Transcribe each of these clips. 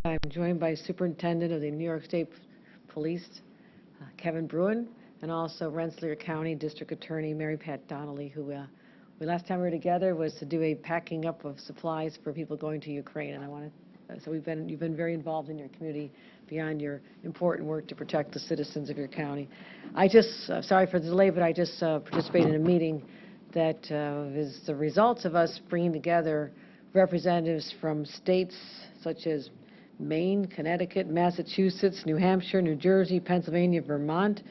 I'm joined by Superintendent of the New York State Police, Kevin Bruin, and also Rensselaer County District Attorney Mary Pat Donnelly, who last time we were together was to do a packing up of supplies for people going to Ukraine. And so you've been very involved in your community beyond your important work to protect the citizens of your county. I just, sorry for the delay, but I just participated in a meeting that is the results of us bringing together representatives from states such as Maine, Connecticut, Massachusetts, New Hampshire, New Jersey, Pennsylvania, Vermont,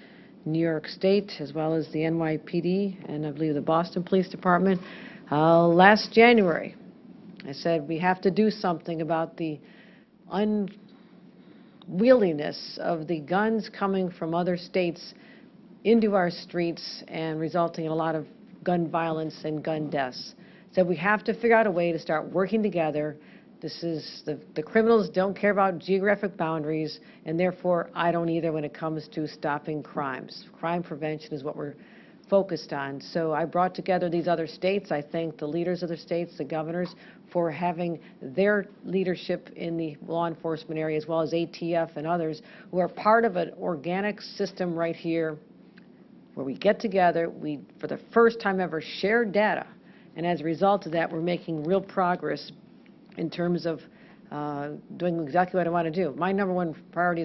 New York State, as well as the NYPD and I believe the Boston Police Department. Last January, I said we have to do something about the unwieldiness of the guns coming from other states into our streets and resulting in a lot of gun violence and gun deaths. So we have to figure out a way to start working together. This is, the criminals don't care about geographic boundaries, and therefore I don't either when it comes to stopping crimes. Crime prevention is what we're focused on. So I brought together these other states. I thank the leaders of the states, the governors, for having their leadership in the law enforcement area, as well as ATF and others, who are part of an organic system right here where we get together, we, for the first time ever, share data, and as a result of that, we're making real progress in terms of doing exactly what I want to do. My number one priority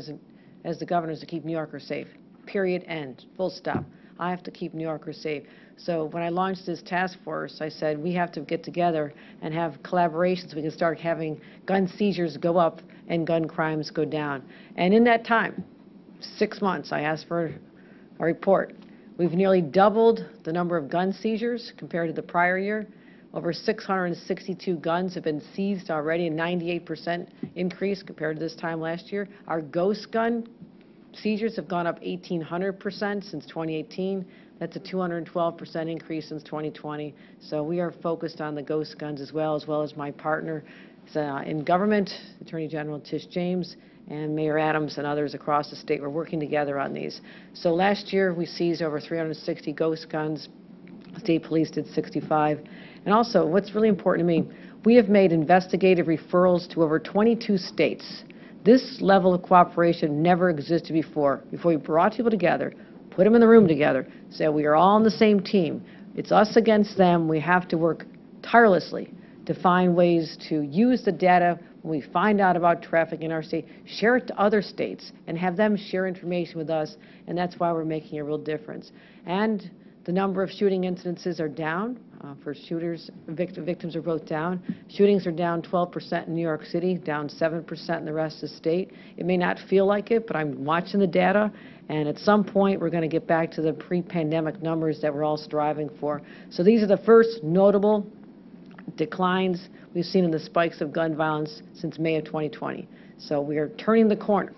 as the governor is to keep New Yorkers safe. Period, end, full stop. I have to keep New Yorkers safe. So when I launched this task force, I said we have to get together and have collaborations so we can start having gun seizures go up and gun crimes go down. And in that time, 6 months, I asked for a report. We've nearly doubled the number of gun seizures compared to the prior year. Over 662 guns have been seized already, a 98% increase compared to this time last year. Our ghost gun seizures have gone up 1,800% since 2018. That's a 212% increase since 2020. So we are focused on the ghost guns as well as my partner in government, Attorney General Tish James, and Mayor Adams and others across the state. We're working together on these. So last year we seized over 360 ghost guns. State police did 65. And also, what's really important to me, we have made investigative referrals to over 22 states. This level of cooperation never existed before. Before we brought people together, put them in the room together, said we are all on the same team. It's us against them. We have to work tirelessly to find ways to use the data when we find out about traffic in our state, share it to other states, and have them share information with us, and that's why we're making a real difference. And the number of shooting incidences are down. For shooters, victims are both down. Shootings are down 12% in New York City, down 7% in the rest of the state. It may not feel like it, but I'm watching the data, and at some point we're going to get back to the pre-pandemic numbers that we're all striving for. So these are the first notable declines we've seen in the spikes of gun violence since May of 2020. So we are turning the corner.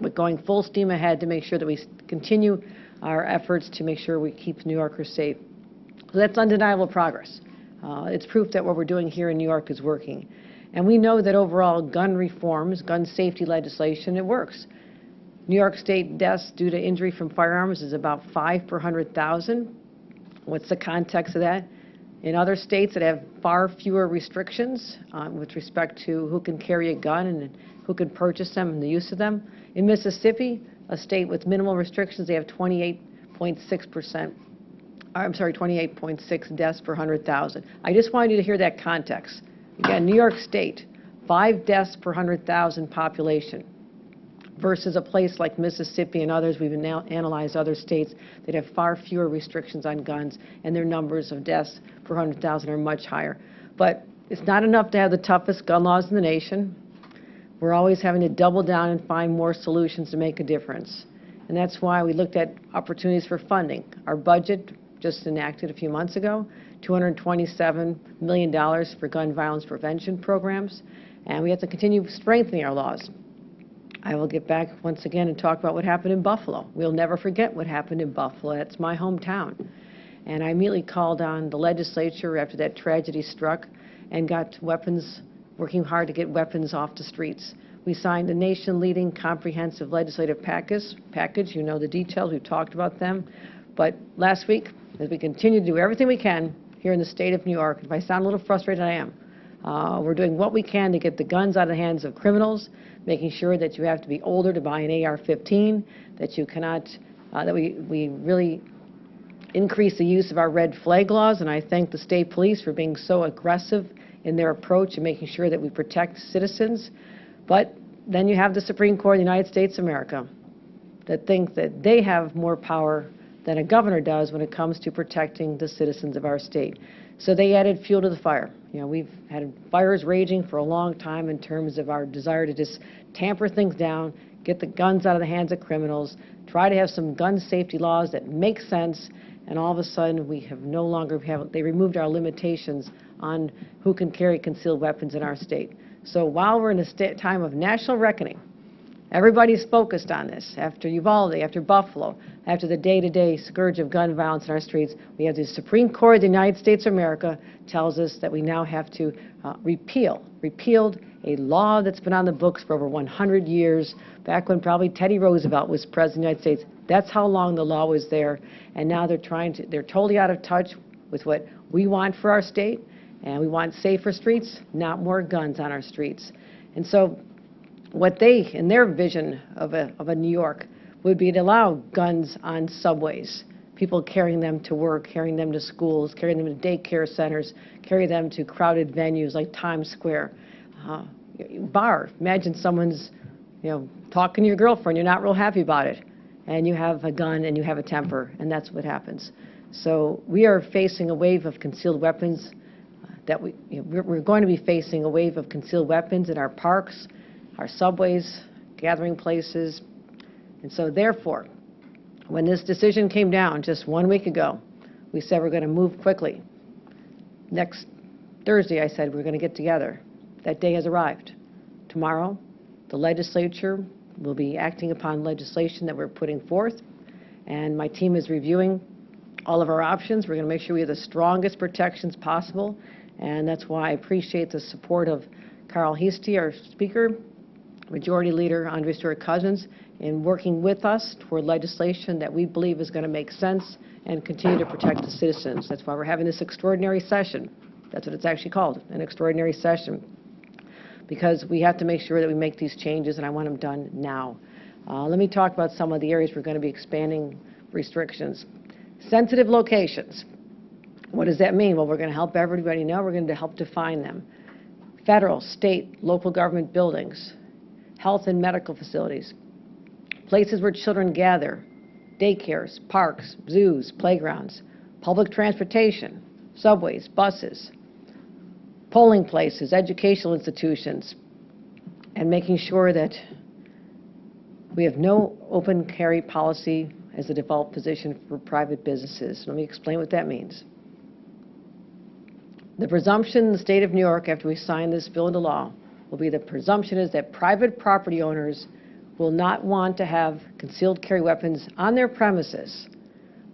We're going full steam ahead to make sure that we continue our efforts to make sure we keep New Yorkers safe. So that's undeniable progress. It's proof that what we're doing here in New York is working. And we know that overall gun reforms, gun safety legislation, it works. New York State deaths due to injury from firearms is about 5 per 100,000. What's the context of that? In other states that have far fewer restrictions with respect to who can carry a gun and who can purchase them and the use of them. In Mississippi, a state with minimal restrictions, they have 28.6 deaths per 100,000. I just wanted you to hear that context. Again, New York State, 5 deaths per 100,000 population versus a place like Mississippi and others. We've now analyzed other states that have far fewer restrictions on guns, and their numbers of deaths per 100,000 are much higher. But it's not enough to have the toughest gun laws in the nation. We're always having to double down and find more solutions to make a difference. And that's why we looked at opportunities for funding. Our budget, just enacted a few months ago, $227 million for gun violence prevention programs, and we have to continue strengthening our laws. I will get back once again and talk about what happened in Buffalo. We'll never forget what happened in Buffalo. That's my hometown. And I immediately called on the legislature after that tragedy struck and got weapons, working hard to get weapons off the streets. We signed a nation-leading comprehensive legislative package. You know the details. We've talked about them. But last week, as we continue to do everything we can here in the state of New York, if I sound a little frustrated, I am. We're doing what we can to get the guns out of the hands of criminals, making sure that you have to be older to buy an AR-15, that you cannot, that we really increase the use of our red flag laws, and I thank the state police for being so aggressive in their approach and making sure that we protect citizens. But then you have the Supreme Court of the United States of America that think that they have more power than a governor does when it comes to protecting the citizens of our state. So they added fuel to the fire. You know, we've had fires raging for a long time in terms of our desire to just tamper things down, get the guns out of the hands of criminals, try to have some gun safety laws that make sense, and all of a sudden we have no longer they removed our limitations on who can carry concealed weapons in our state. So while we're in a time of national reckoning, everybody's focused on this. After Uvalde, after Buffalo, after the day-to-day scourge of gun violence in our streets, we have the Supreme Court of the United States of America tells us that we now have to repealed a law that's been on the books for over 100 years, back when probably Teddy Roosevelt was president of the United States. That's how long the law was there, and now they're totally out of touch with what we want for our state, and we want safer streets, not more guns on our streets. And so what they, in their vision of a New York, would be to allow guns on subways, people carrying them to work, carrying them to schools, carrying them to daycare centers, carry them to crowded venues like Times Square. Bar, imagine someone's, talking to your girlfriend, you're not real happy about it, and you have a gun and you have a temper, and that's what happens. So we are facing a wave of concealed weapons we're going to be facing a wave of concealed weapons in our parks, our subways, gathering places. And so therefore, when this decision came down just 1 week ago, we said we're going to move quickly. Next Thursday, I said we're going to get together. That day has arrived. Tomorrow, the legislature will be acting upon legislation that we're putting forth, and my team is reviewing all of our options. We're going to make sure we have the strongest protections possible, and that's why I appreciate the support of Carl Heastie, our Speaker, Majority Leader Andre Stewart-Cousins, in working with us toward legislation that we believe is going to make sense and continue to protect the citizens. That's why we're having this extraordinary session. That's what it's actually called, an extraordinary session, because we have to make sure that we make these changes, and I want them done now. Let me talk about some of the areas we're going to be expanding restrictions. Sensitive locations. What does that mean? Well, we're going to help everybody know. We're going to help define them. Federal, state, local government buildings, health and medical facilities, places where children gather, daycares, parks, zoos, playgrounds, public transportation, subways, buses, polling places, educational institutions, and making sure that we have no open carry policy as a default position for private businesses. Let me explain what that means. The presumption in the state of New York after we sign this bill into law will be the presumption is that private property owners will not want to have concealed carry weapons on their premises.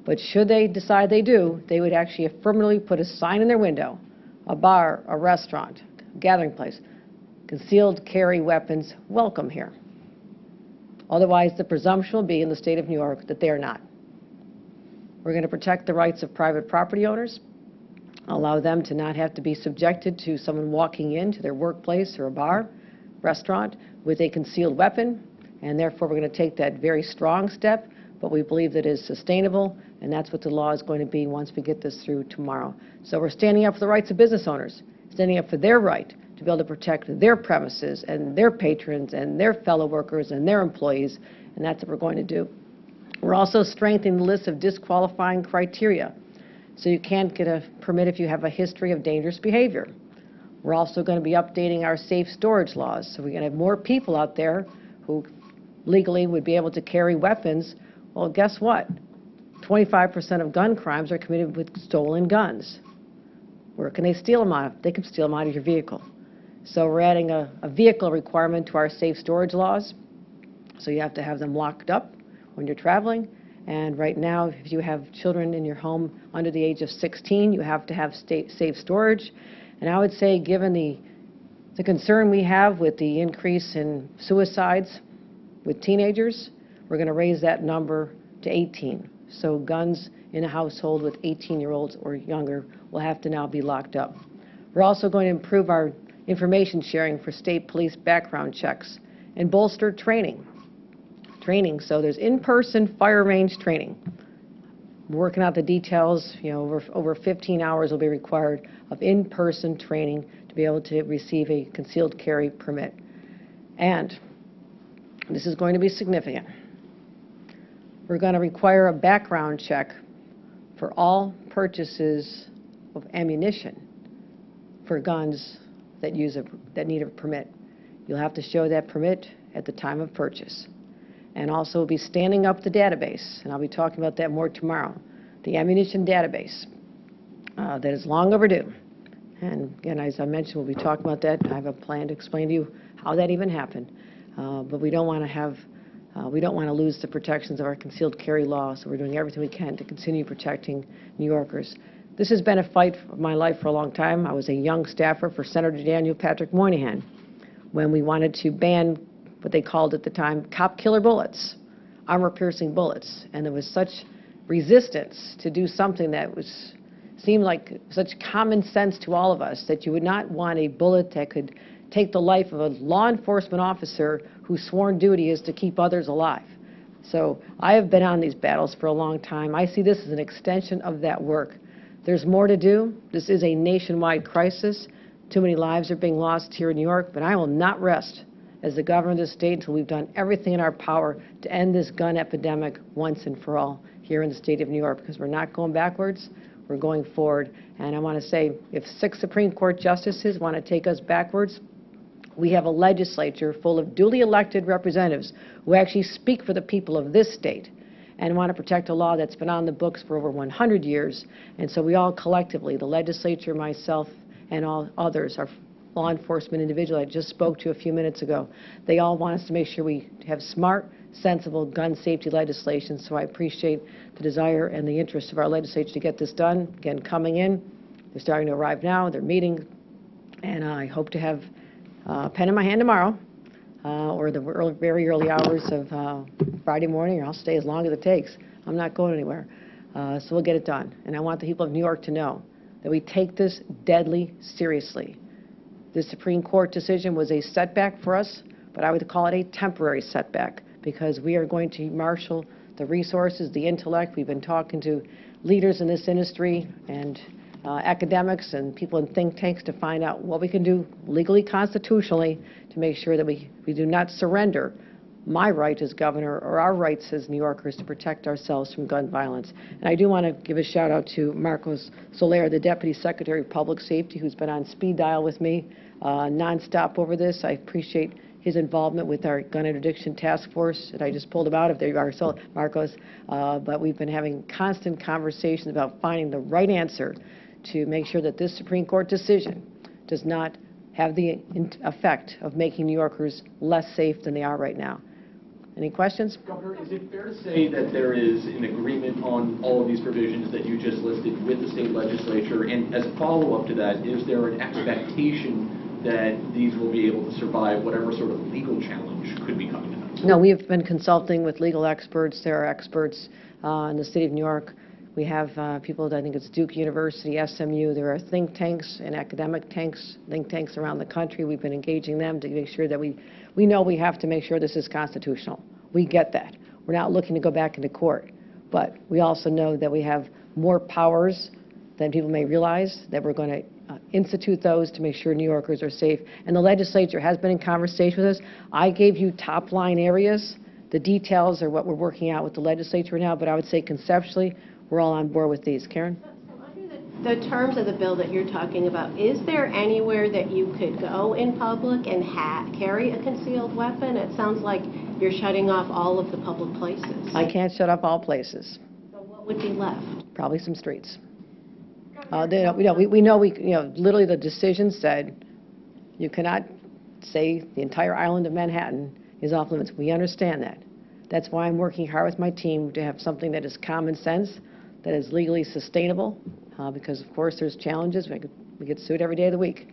But should they decide they do, they would actually affirmatively put a sign in their window, a bar, a restaurant, a gathering place, concealed carry weapons, welcome here. Otherwise, the presumption will be in the state of New York that they are not. We're going to protect the rights of private property owners, allow them to not have to be subjected to someone walking into their workplace or a bar, restaurant with a concealed weapon, and therefore we're going to take that very strong step, but we believe that it is sustainable, and that's what the law is going to be once we get this through tomorrow. So we're standing up for the rights of business owners, standing up for their right to be able to protect their premises and their patrons and their fellow workers and their employees, and that's what we're going to do. We're also strengthening the list of disqualifying criteria. So you can't get a permit if you have a history of dangerous behavior. We're also going to be updating our safe storage laws. So we're going to have more people out there who legally would be able to carry weapons. Well, guess what? 25% of gun crimes are committed with stolen guns. Where can they steal them out of? They can steal them out of your vehicle. So we're adding a vehicle requirement to our safe storage laws. So you have to have them locked up when you're traveling. And right now, if you have children in your home under the age of 16, you have to have safe storage. And I would say, given the concern we have with the increase in suicides with teenagers, we're going to raise that number to 18. So guns in a household with 18-year-olds or younger will have to now be locked up. We're also going to improve our information sharing for state police background checks and bolster training. So there's in-person fire range training. We're working out the details. Over 15 hours will be required of in-person training to be able to receive a concealed carry permit. And this is going to be significant. We're going to require a background check for all purchases of ammunition for guns that need a permit. You'll have to show that permit at the time of purchase. And also we'll be standing up the database, and I'll be talking about that more tomorrow, the ammunition database that is long overdue. And again, as I mentioned, we'll be talking about that. I have a plan to explain to you how that even happened. But we don't want to lose the protections of our concealed carry law, so we're doing everything we can to continue protecting New Yorkers. This has been a fight of my life for a long time. I was a young staffer for Senator Daniel Patrick Moynihan when we wanted to ban what they called at the time cop killer bullets, armor-piercing bullets. And there was such resistance to do something that seemed like such common sense to all of us, that you would not want a bullet that could take the life of a law enforcement officer whose sworn duty is to keep others alive. So I have been on these battles for a long time. I see this as an extension of that work. There's more to do. This is a nationwide crisis. Too many lives are being lost here in New York, but I will not rest as the governor of the state until we've done everything in our power to end this gun epidemic once and for all here in the state of New York, because we're not going backwards, we're going forward. And I want to say, if 6 Supreme Court justices want to take us backwards, we have a legislature full of duly elected representatives who actually speak for the people of this state and want to protect a law that's been on the books for over 100 years. And so we all collectively, the legislature, myself, and all others, our law enforcement individual I just spoke to a few minutes ago, they all want us to make sure we have smart, sensible gun safety legislation. So I appreciate the desire and the interest of our legislature to get this done. Again, coming in, they're starting to arrive now, they're meeting, and I hope to have a pen in my hand tomorrow or the very early hours of Friday morning, or I'll stay as long as it takes. I'm not going anywhere. So we'll get it done. And I want the people of New York to know that we take this deadly seriously. The Supreme Court decision was a setback for us, but I would call it a temporary setback, because we are going to marshal the resources, the intellect. We've been talking to leaders in this industry and academics and people in think tanks to find out what we can do legally, constitutionally, to make sure that we do not surrender my right as governor or our rights as New Yorkers to protect ourselves from gun violence. And I do want to give a shout out to Marcos Soler, the Deputy Secretary of Public Safety, who's been on speed dial with me nonstop over this. I appreciate his involvement with our gun interdiction task force that I just pulled him out of. There you are, so Marcos. But we've been having constant conversations about finding the right answer to make sure that this Supreme Court decision does not have the effect of making New Yorkers less safe than they are right now. Any questions? Governor, is it fair to say that there is an agreement on all of these provisions that you just listed with the state legislature? And as a follow-up to that, is there an expectation that these will be able to survive whatever sort of legal challenge could be coming to them? No, we have been consulting with legal experts. There are experts in the city of New York. We have people, I think it's Duke University, SMU. There are think tanks and academic think tanks around the country. We've been engaging them to make sure that we know we have to make sure this is constitutional. We get that. We're not looking to go back into court. But we also know that we have more powers than people may realize, that we're going to institute those to make sure New Yorkers are safe. And the legislature has been in conversation with us. I gave you top line areas. The details are what we're working out with the legislature now, but I would say conceptually, we're all on board with these. Karen? So under the terms of the bill that you're talking about, is there anywhere that you could go in public and carry a concealed weapon? It sounds like you're shutting off all of the public places. I can't shut off all places. So what would be left? Probably some streets. We know, literally the decision said you cannot say the entire island of Manhattan is off limits. We understand that. That's why I'm working hard with my team to have something that is common sense, that is legally sustainable, because of course there's challenges. We get sued every day of the week.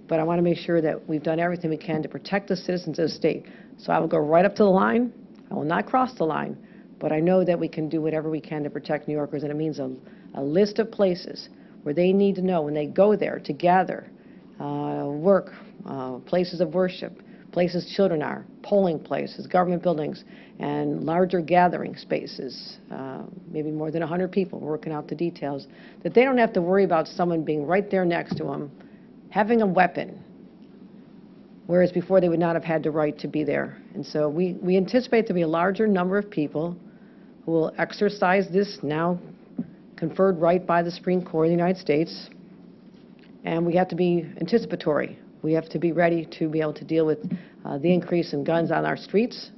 But I want to make sure that we've done everything we can to protect the citizens of the state. So I will go right up to the line. I will not cross the line. But I know that we can do whatever we can to protect New Yorkers, and it means a list of places where they need to know when they go there to gather work, places of worship, places children are, polling places, government buildings, and larger gathering spaces, maybe more than 100 people, working out the details, that they don't have to worry about someone being right there next to them, having a weapon, whereas before they would not have had the right to be there. And so we anticipate there will be a larger number of people who will exercise this now conferred right by the Supreme Court of the United States, and we have to be anticipatory. We have to be ready to be able to deal with the increase in guns on our streets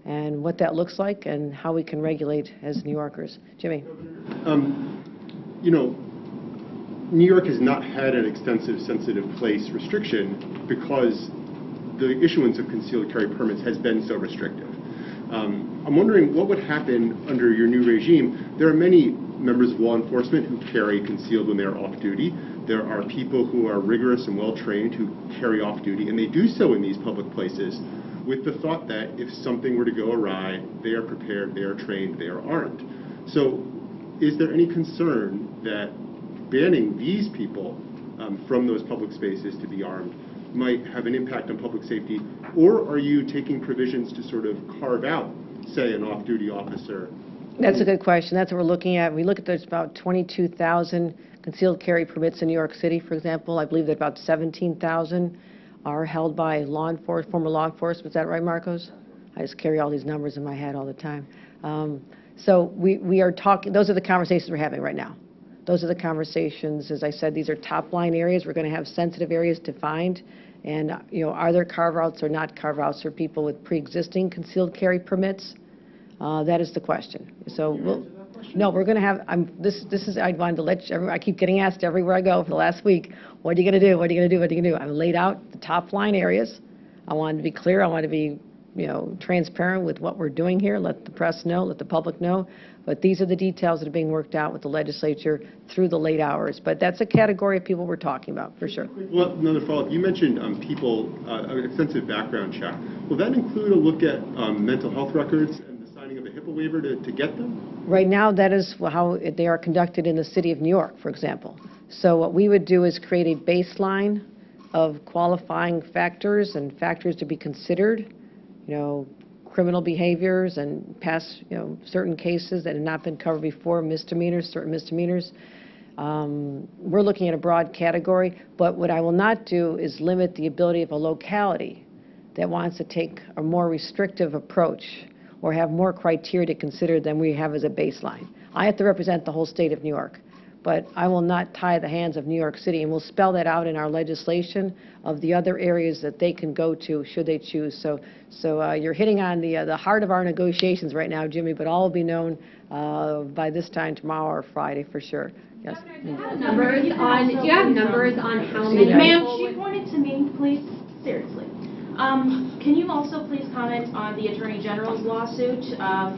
and what that looks like and how we can regulate as New Yorkers. Jimmy. You know, New York has not had an extensive sensitive place restriction because the issuance of concealed carry permits has been so restrictive. I'm wondering what would happen under your new regime. There are many members of law enforcement who carry concealed when they are off duty. There are people who are rigorous and well-trained who carry off duty, and they do so in these public places with the thought that if something were to go awry, they are prepared, they are trained, they are armed. So is there any concern that banning these people from those public spaces to be armed might have an impact on public safety, or are you taking provisions to sort of carve out, say, an off-duty officer? That's a good question. That's what we're looking at. We look at there's about 22,000 concealed carry permits in New York City, for example. I believe that about 17,000 are held by former law enforcement. Is that right, Marcos? I just carry all these numbers in my head all the time. So we are talking, those are the conversations we're having right now. Those are the conversations. As I said, these are top-line areas. We're going to have sensitive areas defined. And, you know, are there carve-outs or not carve-outs for people with pre-existing concealed carry permits? That is the question. So no, we're going to have, I wanted to let you, I keep getting asked everywhere I go for the last week, what are you going to do, what are you going to do, what are you going to do? I've laid out the top-line areas. I wanted to be clear. I wanted to be, you know, transparent with what we're doing here, let the press know, let the public know. But these are the details that are being worked out with the legislature through the late hours. But that's a category of people we're talking about, for sure. Well, another follow-up. You mentioned people, an extensive background check. Will that include a look at mental health records and the signing of a HIPAA waiver to get them? Right now, that is how they are conducted in the city of New York, for example. So what we would do is create a baseline of qualifying factors and factors to be considered, you know, criminal behaviors and past, you know, certain cases that had not been covered before, misdemeanors, certain misdemeanors. We're looking at a broad category, but what I will not do is limit the ability of a locality that wants to take a more restrictive approach or have more criteria to consider than we have as a baseline. I have to represent the whole state of New York, but I will not tie the hands of New York City, and we'll spell that out in our legislation of the other areas that they can go to should they choose. So you're hitting on the heart of our negotiations right now, Jimmy, but all will be known by this time tomorrow or Friday for sure. Yes. Do you have numbers on how many? Ma'am, she pointed to me, please. Seriously. Can you also please comment on the Attorney General's lawsuit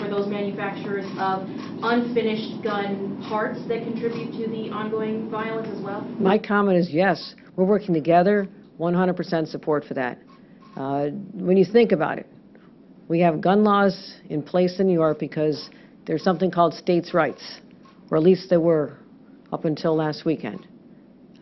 for those manufacturers of unfinished gun parts that contribute to the ongoing violence as well? My comment is yes. We're working together, 100% support for that. When you think about it, we have gun laws in place in New York because there's something called states' rights, or at least there were up until last weekend.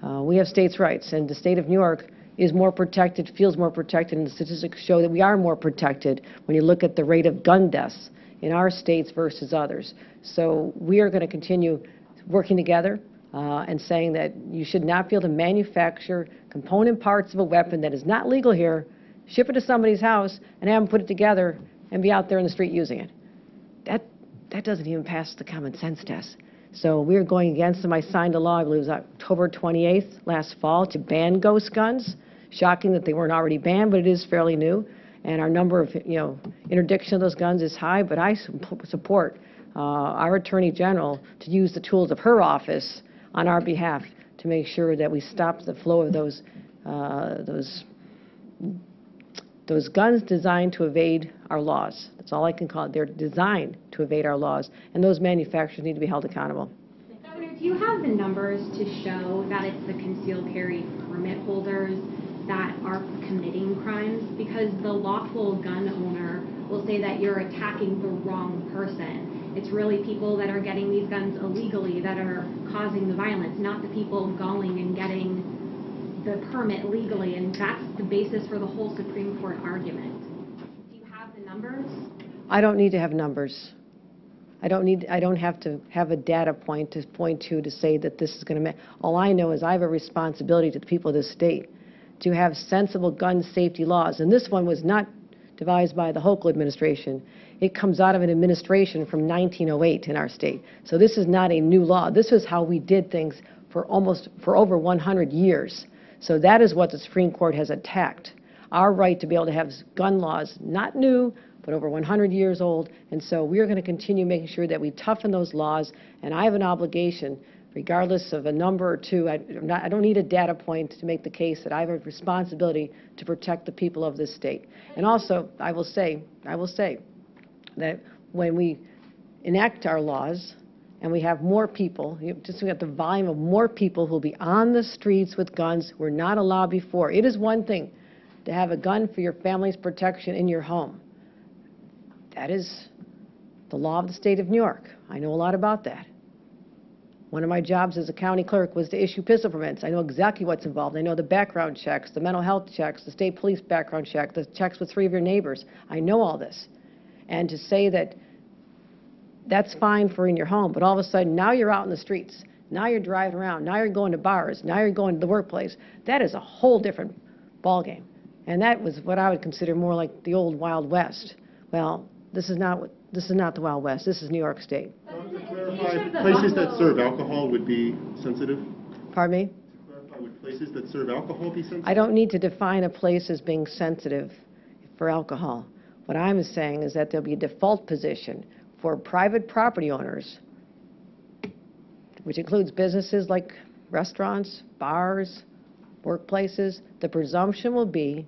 We have states' rights, and the state of New York is more protected, feels more protected, and the statistics show that we are more protected when you look at the rate of gun deaths in our states versus others. So we are going to continue working together and saying that you should not be able to manufacture component parts of a weapon that is not legal here, ship it to somebody's house, and have them put it together and be out there in the street using it. That doesn't even pass the common sense test. So we're going against them. I signed a law, I believe it was October 28th last fall, to ban ghost guns. Shocking that they weren't already banned, but it is fairly new. And our number of, you know, interdiction of those guns is high, but I support our Attorney General to use the tools of her office on our behalf to make sure that we stop the flow of those guns designed to evade our laws. That's all I can call it. They're designed to evade our laws, and those manufacturers need to be held accountable. Governor, do you have the numbers to show that it's the concealed carry permit holders that are committing crimes? Because the lawful gun owner will say that you're attacking the wrong person. It's really people that are getting these guns illegally that are causing the violence, not the people going and getting the permit legally, and that's the basis for the whole Supreme Court argument. Do you have the numbers? I don't need to have numbers. I don't have to have a data point to say that this is going to. All I know is I have a responsibility to the people of this state to have sensible gun safety laws. And this one was not devised by the Hochul administration. It comes out of an administration from 1908 in our state. So this is not a new law. This is how we did things for over 100 years. So that is what the Supreme Court has attacked. Our right to be able to have gun laws, not new, but over 100 years old. And so we are going to continue making sure that we toughen those laws. And I have an obligation, regardless of a number or two. I don't need a data point to make the case that I have a responsibility to protect the people of this state. And also, I will say that when we enact our laws and we have more people, just we have the volume of more people who will be on the streets with guns who were not allowed before. It is one thing to have a gun for your family's protection in your home. That is the law of the state of New York. I know a lot about that. One of my jobs as a county clerk was to issue pistol permits. I know exactly what's involved. I know the background checks, the mental health checks, the state police background check, the checks with 3 of your neighbors. I know all this. And to say that that's fine for in your home, but all of a sudden now you're out in the streets, now you're driving around, now you're going to bars, now you're going to the workplace, that is a whole different ballgame. And that was what I would consider more like the old Wild West. Well, this is not the Wild West. This is New York State. To clarify, places that serve alcohol would be sensitive? Pardon me? To clarify, would places that serve alcohol be sensitive? I don't need to define a place as being sensitive for alcohol. What I'm saying is that there'll be a default position for private property owners, which includes businesses like restaurants, bars, workplaces. The presumption will be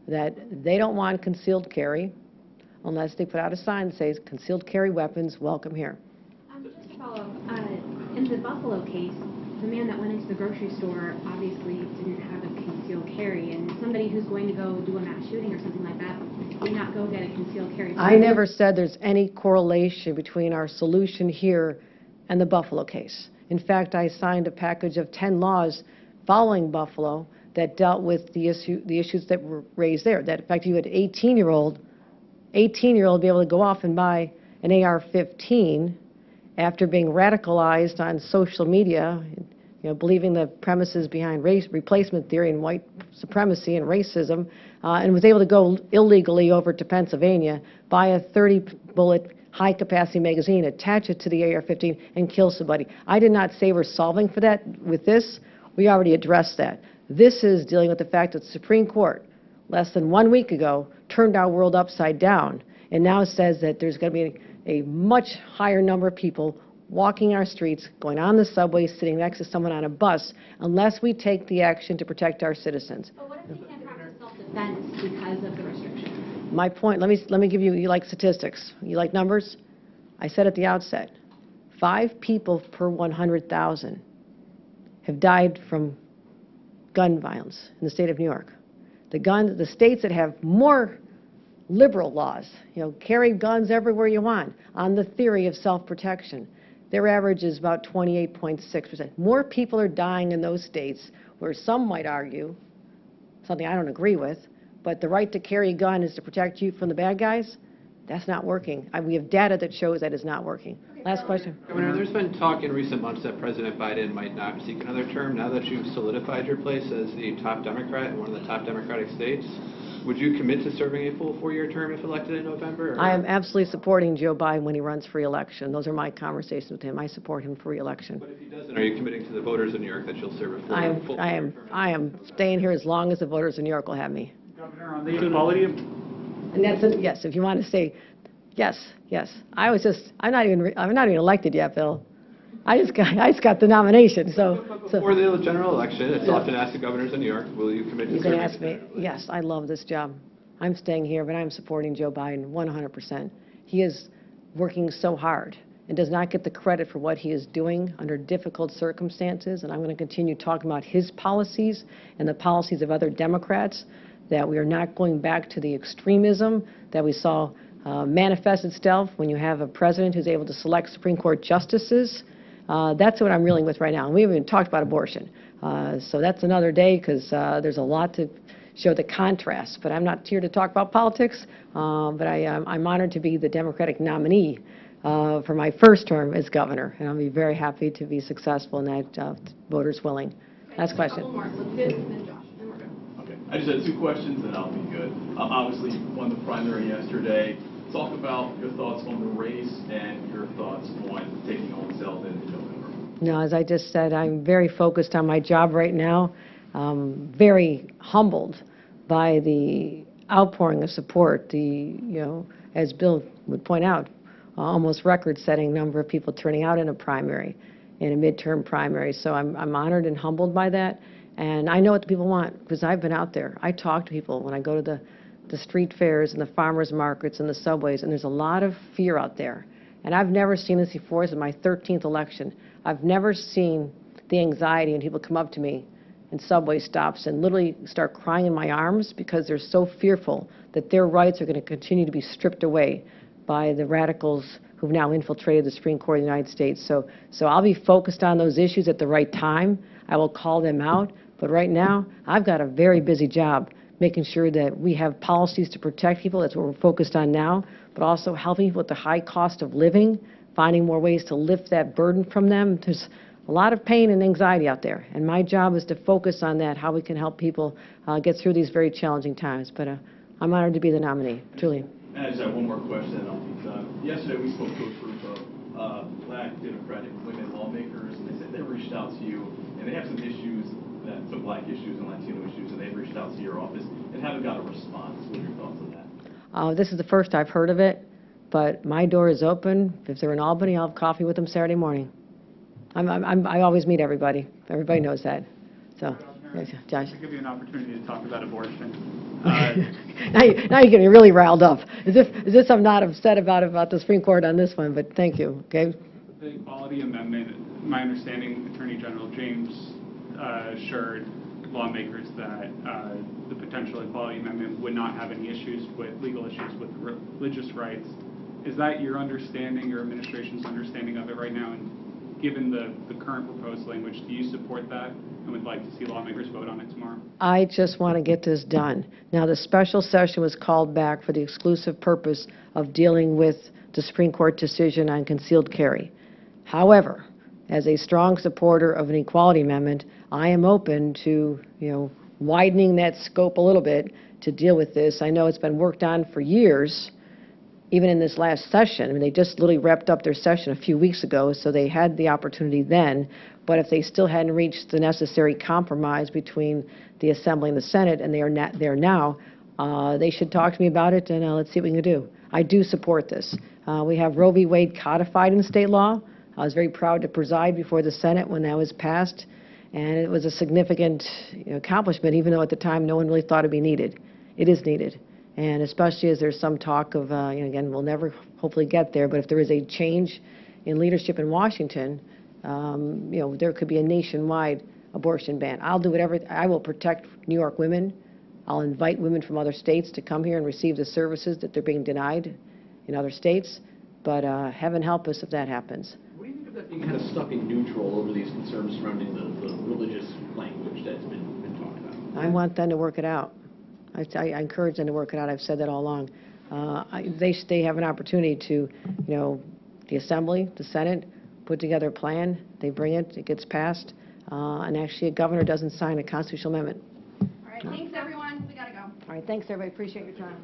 that they don't want concealed carry unless they put out a sign that says, concealed carry weapons, welcome here. Just to follow up, in the Buffalo case, the man that went into the grocery store obviously didn't have a concealed carry, and somebody who's going to go do a mass shooting or something like that may not go get a concealed carry. I never said there's any correlation between our solution here and the Buffalo case. In fact, I signed a package of 10 laws following Buffalo that dealt with the issues that were raised there. That, in fact, you had an 18-year-old be able to go off and buy an AR-15 after being radicalized on social media, believing the premises behind race replacement theory and white supremacy and racism, and was able to go illegally over to Pennsylvania, buy a 30-bullet high-capacity magazine, attach it to the AR-15, and kill somebody. I did not say we're solving for that with this. We already addressed that. This is dealing with the fact that the Supreme Court, less than 1 week ago, turned our world upside down and now says that there's going to be a much higher number of people walking our streets, going on the subway, sitting next to someone on a bus, unless we take the action to protect our citizens. But what if they can't practice self-defense because of the restriction? My point, let me give you like statistics. You like numbers? I said at the outset, 5 people per 100,000 have died from gun violence in the state of New York. The states that have more liberal laws, carry guns everywhere you want on the theory of self-protection, their average is about 28.6%. More people are dying in those states where some might argue, something I don't agree with, but the right to carry a gun is to protect you from the bad guys. That's not working. We have data that shows that is not working. Last question. Governor, there's been talk in recent months that President Biden might not seek another term. Now that you've solidified your place as the top Democrat in one of the top Democratic states, would you commit to serving a full 4-year term if elected in November? Or? I am absolutely supporting Joe Biden when he runs for re-election. Those are my conversations with him. I support him for re-election. But if he doesn't, are you committing to the voters of New York that you'll serve a full term? I am staying here as long as the voters of New York will have me. Governor, on the equality of... And that's it, yes, if you want to say, yes. I'm not even elected yet, Bill. I just got the nomination, so. Before the general election, it's often asked the governors of New York, will you commit to You can serving? ask me. Yes, I love this job. I'm staying here, but I'm supporting Joe Biden 100%. He is working so hard and does not get the credit for what he is doing under difficult circumstances, and I'm going to continue talking about his policies and the policies of other Democrats, that we are not going back to the extremism that we saw manifest itself when you have a president who's able to select Supreme Court justices. That's what I'm reeling with right now. And we haven't even talked about abortion. So that's another day, because there's a lot to show the contrast. But I'm not here to talk about politics, but I'm honored to be the Democratic nominee for my first term as governor, and I'll be very happy to be successful in that, voters willing. Last question. A couple more. Let's do this, then Josh, then we're good. Okay. I just had 2 questions, and I'll be good. Obviously, you won the primary yesterday. Talk about your thoughts on the race and your thoughts on taking on Zeldin in November. No, as I just said, I'm very focused on my job right now. Very humbled by the outpouring of support. As Bill would point out, almost record-setting number of people turning out in a primary, in a midterm primary. So I'm honored and humbled by that. And I know what the people want, because I've been out there. I talk to people when I go to the street fairs and the farmers markets and the subways, and there's a lot of fear out there. And I've never seen this before. This is my 13th election. I've never seen the anxiety, and people come up to me in subway stops and literally start crying in my arms because they're so fearful that their rights are going to continue to be stripped away by the radicals who've now infiltrated the Supreme Court of the United States. So I'll be focused on those issues at the right time. I will call them out. But right now, I've got a very busy job making sure that we have policies to protect people. That's what we're focused on now. But also helping people with the high cost of living, finding more ways to lift that burden from them. There's a lot of pain and anxiety out there. And my job is to focus on that, how we can help people get through these very challenging times. But I'm honored to be the nominee, truly. And I just have one more question, and I'll be done. Yesterday, we spoke to a group of Black Democratic women lawmakers, and they said they reached out to you, and they have some issues, some Black issues and Latino issues, and they've reached out to your office and haven't got a response. What are your thoughts on that? This is the first I've heard of it, but my door is open. If they're in Albany, I'll have coffee with them Saturday morning. I always meet everybody. Everybody knows that. So, yes, Josh. To give you an opportunity to talk about abortion. Now you're getting me really riled up. As if I'm not upset about the Supreme Court on this one, but thank you. Okay. The Equality Amendment, my understanding, Attorney General James assured lawmakers that the potential Equality Amendment would not have any legal issues with religious rights. Is that your understanding, your administration's understanding of it right now? And given the current proposed language, do you support that and would like to see lawmakers vote on it tomorrow? I just want to get this done. Now, the special session was called back for the exclusive purpose of dealing with the Supreme Court decision on concealed carry. However, as a strong supporter of an equality amendment, I am open to, widening that scope a little bit to deal with this. I know it's been worked on for years, even in this last session. I mean, they just literally wrapped up their session a few weeks ago, so they had the opportunity then. But if they still hadn't reached the necessary compromise between the Assembly and the Senate, and they are not there now, they should talk to me about it, and let's see what we can do. I do support this. We have Roe v. Wade codified in state law. I was very proud to preside before the Senate when that was passed, and it was a significant accomplishment, even though at the time no one really thought it'd be needed. It is needed. And especially as there's some talk of, again, we'll never hopefully get there, but if there is a change in leadership in Washington, there could be a nationwide abortion ban. I'll do whatever. I will protect New York women. I'll invite women from other states to come here and receive the services that they're being denied in other states. But heaven help us if that happens. What do you think of that being kind of stuck in neutral over these concerns surrounding the religious language that's been talked about? I want them to work it out. I encourage them to work it out. I've said that all along. They have an opportunity to, the Assembly, the Senate, put together a plan. They bring it, it gets passed, and actually a governor doesn't sign a constitutional amendment. All right, thanks everyone. We gotta go. All right, thanks everybody. Appreciate your time.